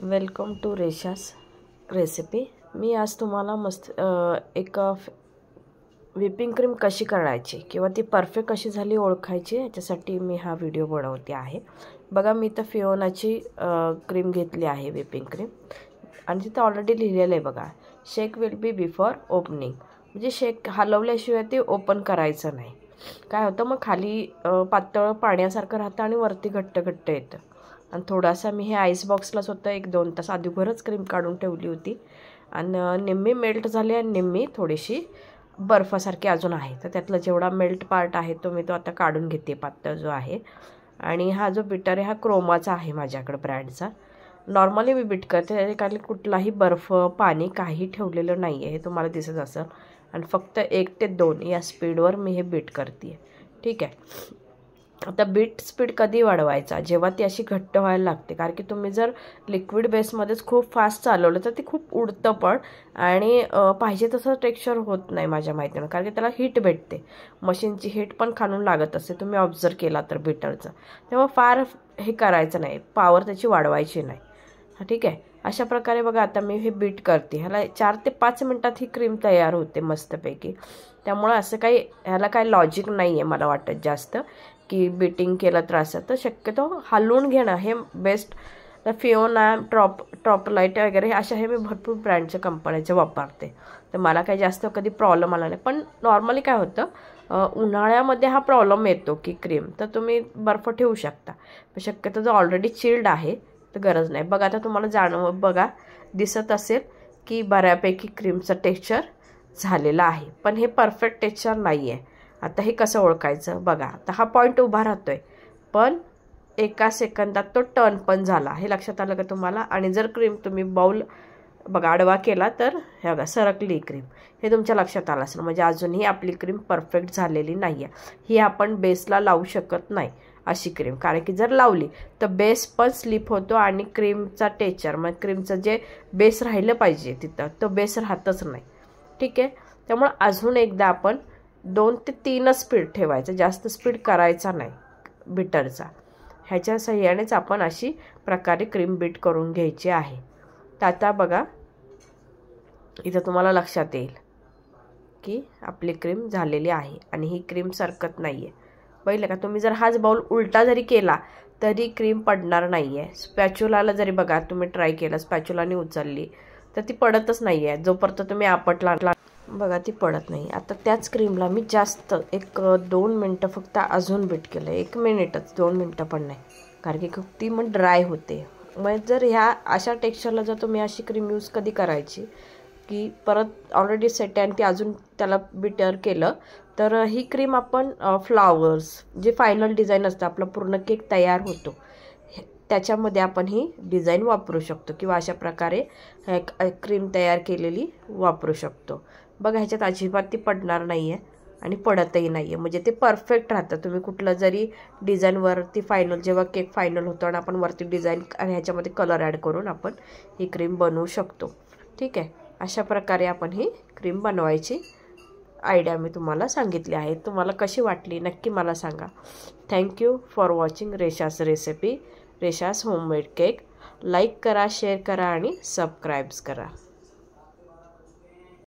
Welcome to Reshas recipe. मी आज तुम्हाला मस्त एक व्हिपिंग क्रीम कशी करायची किंवा ती परफेक्ट कशी झाली ओळखायची याच्यासाठी मी हा व्हिडिओ बनवते आहे। बघा मी तर फिओनाची क्रीम घेतली आहे व्हिपिंग क्रीम आणि तिथे ऑलरेडी लिहिलेलं आहे बघा, शेक विल बी बिफोर ओपनिंग, म्हणजे शेक हलवल्याशिवाय ते ओपन करायचं नाही। काय होतं मग खाली पातळ पाण्यासारखं राहतं आणि वरती घट्ट घट्ट येतं। आणि थोडासा मी हे आईस बॉक्सलाच होतं, 1-2 तास आधीवरच क्रीम काढून ठेवली होती आणि निम्मी मेल्ट झाली आणि निम्मी थोडीशी बर्फासारखी अजून आहे। तर त्यातला जेवढा मेल्ट पार्ट आहे तो मी आता काढून घेते, पातळ जो आहे। आणि हा जो बिटर आहे हा क्रोमाचा आहे माझ्याकडे ब्रँडचा। नॉर्मली मी बीट करते त्याच्याखाली कुठलाही बर्फ पाणी काही ठेवलेलं नाही आहे, हे तुम्हाला दिसत असेल। आणि फक्त 1 ते 2 या स्पीडवर मी हे बीट करते, ठीक आहे। आता बीट स्पीड कधी वाढवायचा, जेव्हा ती अशी घट्ट व्हायला लागते, कारण की तुम्ही जर लिक्विड बेसमध्येच खूप फास्ट चालवलं तर ती खूप उडतं पण आणि पाहिजे तसं टेक्स्चर होत नाही माझ्या माहितीनं, कारण की त्याला हीट भेटते, मशीनची हीट पण खालून लागत असते तुम्ही ऑब्झर्व केला तर बीटरचं। तेव्हा फार हे करायचं नाही, पॉवर त्याची वाढवायची नाही, ठीक आहे। अशा प्रकारे बघा आता मी हे बीट करते, ह्याला 4 ते 5 मिनिटात ही क्रीम तयार होते मस्तपैकी। त्यामुळे असं काही ह्याला काही लॉजिक नाही आहे मला वाटत जास्त की बीटिंग केलं तर असं, तर शक्यतो हलवून घेणं हे बेस्ट। तर फिओना ट्रॉपलाइट वगैरे अशा हे मी भरपूर ब्रँडच्या कंपन्याचे वापरते, तर मला काही जास्त कधी प्रॉब्लेम आला नाही। पण नॉर्मली काय होतं उन्हाळ्यामध्ये हा प्रॉब्लेम येतो की क्रीम, तर तुम्ही बर्फ ठेवू शकता, पण शक्यतो जो ऑलरेडी चिल्ड आहे तर गरज नाही। बघा आता तुम्हाला बघा दिसत असेल की बऱ्यापैकी क्रीमचं टेक्स्चर झालेलं आहे, पण हे परफेक्ट टेक्स्चर नाही आहे। आता हे कसं ओळखायचं बघा, आता हा पॉईंट उभा राहतोय पण 1 सेकंदात तो टर्न पण झाला, हे लक्षात आलं का तुम्हाला। आणि जर क्रीम तुम्ही बाउल बघा आडवा केला तर हे बघा सरकली क्रीम, हे तुमच्या लक्षात आलं असेल, म्हणजे अजूनही आपली क्रीम परफेक्ट झालेली नाही आहे। ही आपण बेसला लावू शकत नाही अशी क्रीम, कारण की जर लावली तर बेस पण स्लिप होतो आणि क्रीमचा टेक्स्चर मग क्रीमचं जे बेस राहिलं पाहिजे तिथं तो बेस राहतच नाही, ठीक आहे। त्यामुळे अजून एकदा आपण 2 ते 3 स्पीड ठेवायचं, जास्त स्पीड करायचा नाही बीटरचा। ह्याच्या सहाय्यानेच आपण अशी प्रकारे क्रीम बीट करून घ्यायची आहे। तर आता बघा इथं तुम्हाला लक्षात येईल की आपली क्रीम झालेली आहे आणि ही क्रीम सरकत नाही आहे। पाहिलं का तुम्ही, जर हाच बाउल उलटा जरी केला तरी क्रीम पडणार नाही आहे। स्पॅच्युलाला जरी बघा तुम्ही ट्राय केलं, स्पॅच्युलाने उचलली तर ती पडतच नाही आहे, जोपर्यंत तुम्ही आपटला बघा ती पडत नाही। आता त्याच क्रीमला मी जास्त 1-2 मिनटं फक्त अजून बीट केलं, 1 मिनिटच, 2 मिनटं पण नाही, कारण की खूप ती मग ड्राय होते। मग जर ह्या अशा टेक्स्चरला जर तुम्ही अशी क्रीम यूज कधी करायची की परत ऑलरेडी सेट आहे आणि ती अजून त्याला बिटर केलं तर ही क्रीम आपण फ्लावर्स जे फायनल डिझाईन असतं, आपला पूर्ण केक तयार होतो त्याच्यामध्ये आपण ही डिझाईन वापरू शकतो किंवा अशा प्रकारे क्रीम तयार केलेली वापरू शकतो। बघा ह्याच्यात अजिबात ती पडणार नाही आहे आणि पडतही नाही आहे, म्हणजे ते परफेक्ट राहतं। तुम्ही कुठलं जरी डिझाईनवरती फायनल जेव्हा केक फायनल होतो आणि आपण वरती डिझाईन आणि ह्याच्यामध्ये कलर ॲड करून आपण ही क्रीम बनवू शकतो, ठीक आहे। अशा प्रकारे आपण ही क्रीम बनवायची आयडिया मी तुम्हाला सांगितली आहे। तुम्हाला कशी वाटली नक्की मला सांगा। Thank you for watching Reshas recipe, Reshas homemade cake. Like करा, शेअर करा आणि सबस्क्राईब करा।